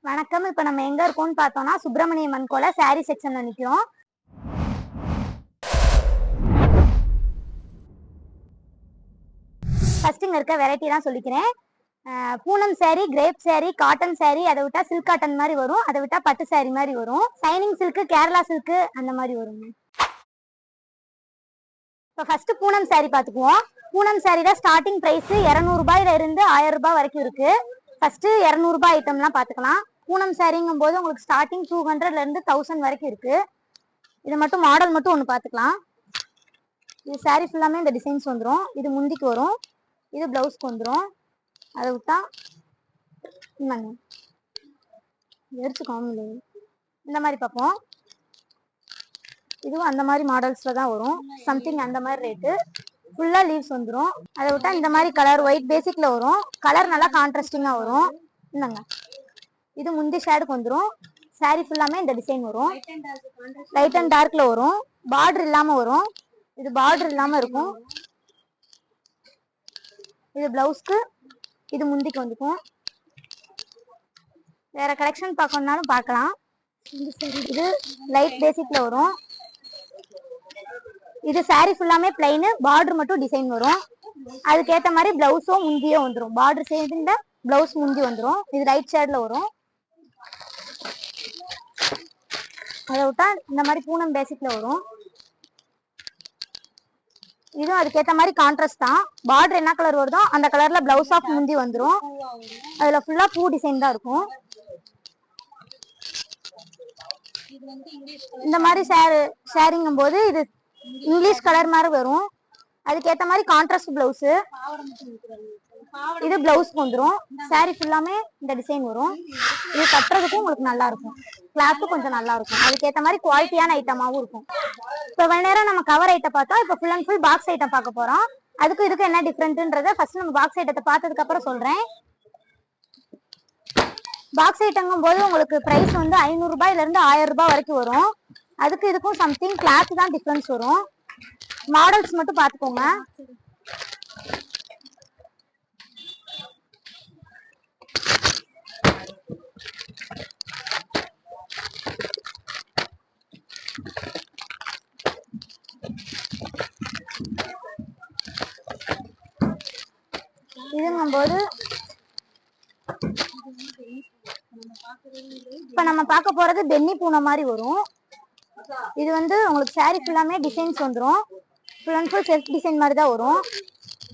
வணக்கம். இப்ப நம்ம எங்க இருக்கோம்னு பார்த்தோம்னா சுப்பிரமணிய மன்கோல சாரி செக்ஷன்ல நிக்கிறோம். ஃபர்ஸ்ட் இங்க இருக்க வெரைட்டி தான் சொல்லிக்கிறேன். பூனம் சாரி, கிரேப் சாரி, காட்டன் சாரி, அதை விட்டா சில்க் காட்டன் மாதிரி வரும், அதை விட்டா பட்டு சாரி மாதிரி வரும், சைனிங் சில்க், கேரளா சில்க் அந்த மாதிரி வரும். இப்போ ஃபர்ஸ்ட் பூனம் சாரி பாத்துக்குவோம். பூனம் சாரில ஸ்டார்டிங் பிரைஸ் 200 ரூபாயில இருந்து 1000 ரூபாய் வரைக்கும் இருக்கு. ஃபர்ஸ்ட் 200 ரூபாய் ஐட்டம்லாம் பாத்துக்கலாம். பூனம் சாரிங்கும் போது உங்களுக்கு ஸ்டார்டிங் 200ல இருந்து 1000 வரைக்கும் இருக்கு. இது மட்டும் மாடல் மட்டும் ஒன்று பார்த்துக்கலாம். இது சாரி ஃபுல்லாமே இந்த டிசைன்ஸ் வந்துடும். இது முந்திக்கு வரும், இது பிளவுஸ்க்கு வந்துடும். அதை விட்டா இந்தாங்க எரிச்சுக்கோங்க. இந்த மாதிரி பார்ப்போம். இதுவும் அந்த மாதிரி மாடல்ஸ்ல தான் வரும். சம்திங் அந்த மாதிரி ரேட்டு. ஃபுல்லா லீவ்ஸ் வந்துடும். அதை விட்டா இந்த மாதிரி கலர் ஒயிட் பேசிக்ல வரும். கலர் நல்லா கான்ட்ராஸ்டிங்கா வரும். இந்தாங்க இது முந்தி ஷேடுக்கு வந்துடும். சாரி ஃபுல்லாமே இந்த டிசைன் வரும். லைட் அண்ட் டார்க்ல வரும். பார்டர் இல்லாம வரும். இது பார்டர் இல்லாம இருக்கும். இது பிளவுஸ்க்கு, இது முந்திக்கு வந்துக்கும். வேற கலெக்ஷன் பார்க்கணும்னாலும் பார்க்கலாம். இது லைட் பேசிக்ல வரும். இது சாரி ஃபுல்லாமே பிளைன், பார்டர் மட்டும் டிசைன் வரும். அதுக்கேற்ற மாதிரி பிளவுஸும் முந்தியும் வந்துடும். பார்டர் சேர்ந்து பிளவுஸ் முந்தி வந்துடும். இது ரைட் சைடுல வரும். அதை விட்டா இந்த மாதிரி பூனம் பேசிக்ல வரும். இதுவும் அதுக்கேற்ற மாதிரி கான்ட்ராஸ்ட் தான். பார்டர் என்ன கலர் வருதோ அந்த கலர்ல பிளவுஸ் ஆஃப் முந்தி வந்துடும். அதுல ஃபுல்லா பூ டிசைன் தான் இருக்கும். இந்த மாதிரி ஷேரிங்கும் போது இது இங்கிலீஷ் கலர் மாதிரி வரும். அதுக்கேற்ற மாதிரி கான்ட்ராஸ்ட் பிளவுஸ். இது பிளவுஸ்க்கு வந்துடும். சாரி ஃபுல்லாமே இந்த டிசைன் வரும். இது கட்டுறதுக்கும் உங்களுக்கு நல்லா இருக்கும். கிளாத்தும் கொஞ்சம் நல்லா இருக்கும். அதுக்கேற்ற மாதிரி குவாலிட்டியான ஐட்டமாவும் இருக்கும். இப்போ கொஞ்ச நேரம் நம்ம கவர் ஐட்டம் பார்த்தோம். இப்போ full and full box item பார்க்க போறோம். அதுக்கும் இதுக்கு என்ன டிஃப்ரெண்ட்ன்றத ஃபர்ஸ்ட் நம்ம பாக்ஸ் ஐட்டத்தை பார்த்ததுக்கு அப்புறம் சொல்றேன். பாக்ஸ் ஐட்டங்கும் போது உங்களுக்கு பிரைஸ் வந்து 500 ரூபாயில இருந்து 1000 ரூபாய் வரைக்கும் வரும். அதுக்கு இதுக்கும் சம்திங் கிளாத் தான் டிஃபரன்ஸ் வரும். மாடல்ஸ் மட்டும் பார்த்துக்கோங்க. இதுங்கும் போது இப்ப நம்ம பார்க்க போறது பென்னி பூனை மாதிரி வரும். இது வந்து உங்களுக்கு சாரி ஃபுல்லாமே டிசைன்ஸ் வந்துடும். Full and full self design மாதிரி தான் வரும்.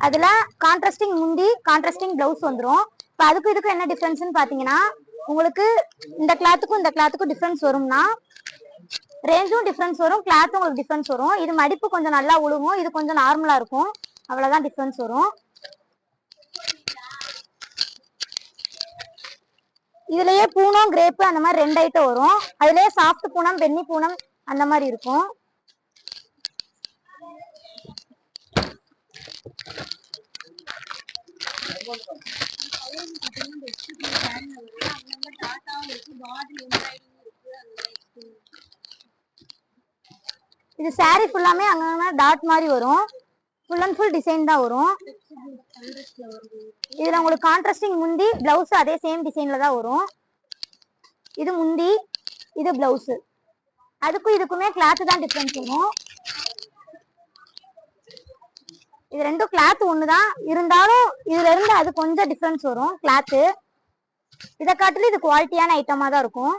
அதுல கான்ட்ராஸ்டிங் முந்தி, கான்ட்ராஸ்டிங் பிளவுஸ் வந்துடும். இப்போ அதுக்கும் இதுக்கும் என்ன டிஃபரன்ஸ்னு பாத்தீங்கன்னா, உங்களுக்கு இந்த கிளாத்துக்கும் இந்த கிளாத்துக்கும் டிஃபரன்ஸ் வரும்னா ரேஞ்சும் டிஃபரன்ஸ் வரும், கிளாத்தும் உங்களுக்கு டிஃபரன்ஸ் வரும். இது மடிப்பு கொஞ்சம் நல்லா உழுகும், இது கொஞ்சம் நார்மலா இருக்கும். அவ்வளவுதான் டிஃபரன்ஸ் வரும். இதுலயே பூனம், கிரேப்பு அந்த மாதிரி 2 ஐட்டம் வரும். அதுலயே சாஃப்ட் பூனம், பென்னி பூனம் அந்த மாதிரி இருக்கும். இது சாரி ஃபுல்லாமே அங்கங்க டாட் மாதிரி வரும். ஃபுல் அண்ட் ஃபுல் டிசைன் தான் வரும். இதுல உங்களுக்கு கான்ட்ராஸ்டிங் முந்தி, பிளவுஸ் அதே சேம் டிசைன்ல தான் வரும். இது முந்தி, இது பிளவுஸ். அதுக்கும் இதுக்குமே கிளாத் தான் டிஃபரன்ஸ் வரும். இது ரெண்டும் கிளாத் ஒண்ணுதான், இருந்தாலும் இதுல இருந்து அது கொஞ்சம் டிஃபரன்ஸ் வரும் கிளாத்து. இதை காட்டிலும் இது குவாலிட்டியான ஐட்டமா தான் இருக்கும்.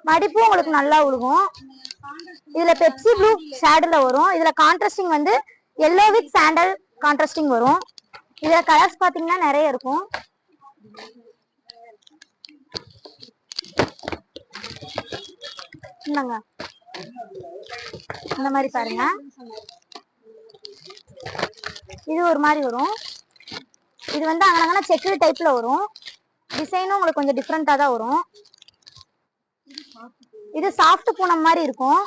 மடிப்பும் உங்களுக்கு நல்லா உழுகும். இதுல பெப்சி ப்ளூ ஷேடுல வரும். இதுல கான்ட்ராஸ்டிங் வந்து எல்லோ வித் சாண்டல் கான்ட்ராஸ்டிங் வரும். இதுல கலர்ஸ் பாத்தீங்கன்னா நிறைய இருக்கும். இந்த மாதிரி பாருங்க. இது ஒரு மாதிரி வரும். இது வந்து அங்கன செக்குடு டைப்ல வரும். டிசைனும் உங்களுக்கு கொஞ்சம் டிஃப்ரெண்டா தான் வரும். இது சாஃப்ட் பூனம் மாதிரி இருக்கும்.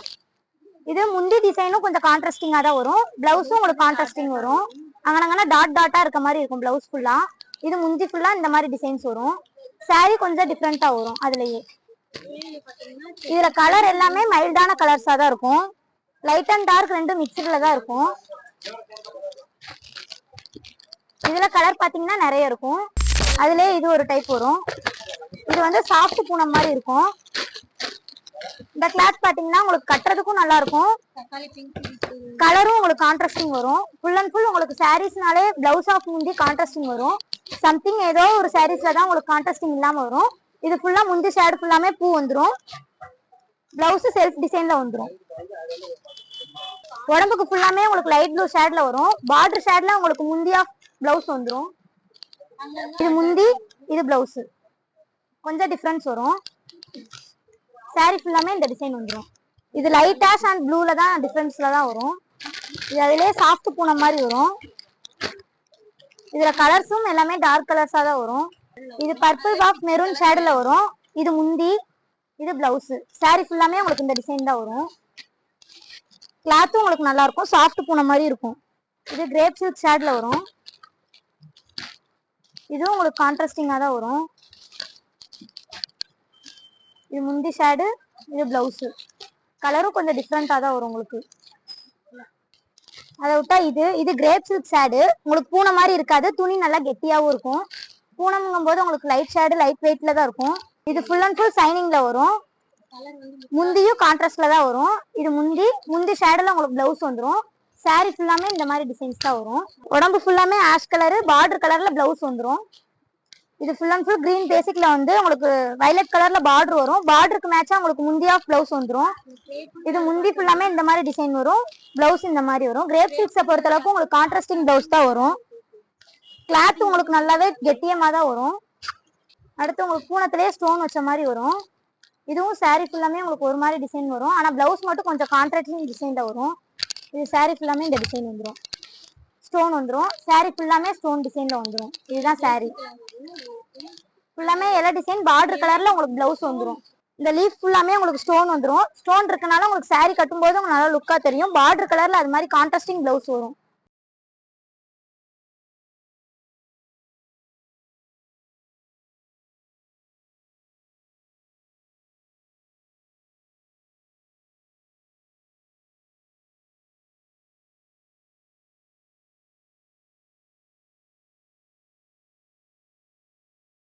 இது முந்தி டிசைனும் கொஞ்சம் கான்ட்ராஸ்டிங்கா தான் வரும். பிளவுஸும் உங்களுக்கு கான்ட்ராஸ்டிங் வரும். அங்கன டாட் டாட்டா இருக்க மாதிரி இருக்கும் பிளவுஸ் ஃபுல்லா. இது முந்தி ஃபுல்லா இந்த மாதிரி டிசைன்ஸ் வரும். சாரி கொஞ்சம் டிஃப்ரெண்டா வரும். அதுலயே இதுல கலர் எல்லாமே மைல்டான கலர்ஸா தான் இருக்கும். லைட் அண்ட் டார்க் ரெண்டும் மிக்ஸ்டுல தான் இருக்கும். இதுல கலர் பாத்தீங்கன்னா நிறைய இருக்கும். அதுலயே இது ஒரு டைப் வரும். இது வந்து சாஃப்ட் பூனம் மாதிரி இருக்கும். இந்த கிளாத் பாத்தீங்கன்னா உங்களுக்கு கட்டுறதுக்கும் நல்லா இருக்கும், கலரும் உங்களுக்கு கான்ட்ராஸ்டிங் வரும். ஃபுல் அண்ட் ஃபுல் உங்களுக்கு சாரீஸ்னாலே பிளவுஸ் ஆஃப் முந்தி கான்ட்ராஸ்டிங் வரும். சம்திங் ஏதோ ஒரு சாரீஸ்ல தான் உங்களுக்கு கான்ட்ராஸ்டிங் இல்லாம வரும். இது ஃபுல்லா முந்தி ஷேடு ஃபுல்லாமே பூ வந்துடும். பிளவுஸ் செல்ஃப் டிசைன்ல வந்துடும். உடம்புக்கு ஃபுல்லாமே உங்களுக்கு லைட் ப்ளூ ஷேட்ல வரும். பார்டர் ஷேட்ல உங்களுக்கு முந்தி ஆஃப் பிளவுஸ் வந்துடும். இது முந்தி, இது பிளவுஸ், கொஞ்சம் டிஃபரன்ஸ் வரும். சாரி ஃபுல்லாமே இந்த டிசைன் வந்துடும். இது லைட் ஆஷ் அண்ட் ப்ளூல தான் டிஃபரன்ஸ்ல தான் வரும். இது அதிலே சாஃப்ட் பூனம் மாதிரி வரும். இதுல கலர்ஸும் எல்லாமே டார்க் கலர்ஸா தான் வரும். இது பர்பிள் ஆஃப் மெரூன் ஷேடுல வரும். இது முந்தி, இது பிளவுஸ். சாரி ஃபுல்லாமே உங்களுக்கு இந்த டிசைன் தான் வரும். கிளாத்தும் உங்களுக்கு நல்லா இருக்கும், சாஃப்ட் பூனம் மாதிரி இருக்கும். இது கிரேப் சில்க் ஷேட்ல வரும். இதுவும் உங்களுக்கு கான்ட்ராஸ்டிங்கா தான் வரும். இது முந்தி ஷேடு, இது பிளவுஸ். கலரும் கொஞ்சம் டிஃப்ரெண்டா தான் வரும் உங்களுக்கு. அதை விட்டா இது கிரேப் சில்க் ஷேடு. உங்களுக்கு பூனை மாதிரி இருக்காது, துணி நல்லா கெட்டியாவும் இருக்கும். பூனம்ங்கும் போது உங்களுக்கு லைட் ஷேடு, லைட் வெயிட்ல தான் இருக்கும். இது ஃபுல் அண்ட் ஃபுல் சைனிங்ல வரும். முந்தியும் கான்ட்ராஸ்ட்ல தான் வரும். இது முந்தி ஷேடுல உங்களுக்கு பிளவுஸ் வந்துடும். சாரி ஃபுல்லாமே இந்த மாதிரி டிசைன்ஸ் தான் வரும். உடம்பு ஃபுல்லாமே ஆஷ் கலரு, பார்டர் கலர்ல பிளவுஸ் வந்துடும். இது ஃபுல் அண்ட் ஃபுல் கிரீன் பேசிக்ல வந்து உங்களுக்கு வயலட் கலர்ல பார்டர் வரும். பார்டருக்கு மேட்சா உங்களுக்கு முந்தி ஆஃப் பிளவுஸ் வந்துடும். இது முந்தி ஃபுல்லாமே இந்த மாதிரி டிசைன் வரும், பிளவுஸ் இந்த மாதிரி வரும். கிரேப் சில்க்ஸை பொறுத்த அளவுக்கு உங்களுக்கு கான்ட்ராஸ்டிங் பிளவுஸ் தான் வரும். கிளாத் உங்களுக்கு நல்லாவே கெட்டியமா தான் வரும். அடுத்து உங்களுக்கு பூனத்திலேயே ஸ்டோன் வச்ச மாதிரி வரும். இதுவும் சாரி ஃபுல்லாமே உங்களுக்கு ஒரு மாதிரி டிசைன் வரும். ஆனா பிளவுஸ் மட்டும் கொஞ்சம் கான்ட்ராஸ்டிங் டிசைன்ல வரும். இது சாரி ஃபுல்லாமே இந்த டிசைன் வந்துடும், ஸ்டோன் வந்துடும். சாரி ஃபுல்லாமே ஸ்டோன் டிசைன்ல வந்துடும். இதுதான் சாரி ஃபுல்லாமே எல்லோ டிசைன், பார்டர் கலர்ல உங்களுக்கு பிளவுஸ் வந்துடும். இந்த லீஃப் ஃபுல்லாமே உங்களுக்கு ஸ்டோன் வந்துடும். ஸ்டோன் இருக்கனால உங்களுக்கு சாரி கட்டும்போது உங்களுக்கு நல்லா லுக்கா தெரியும். பார்டர் கலர்ல அது மாதிரி கான்ட்ராஸ்டிங் பிளவுஸ் வரும்.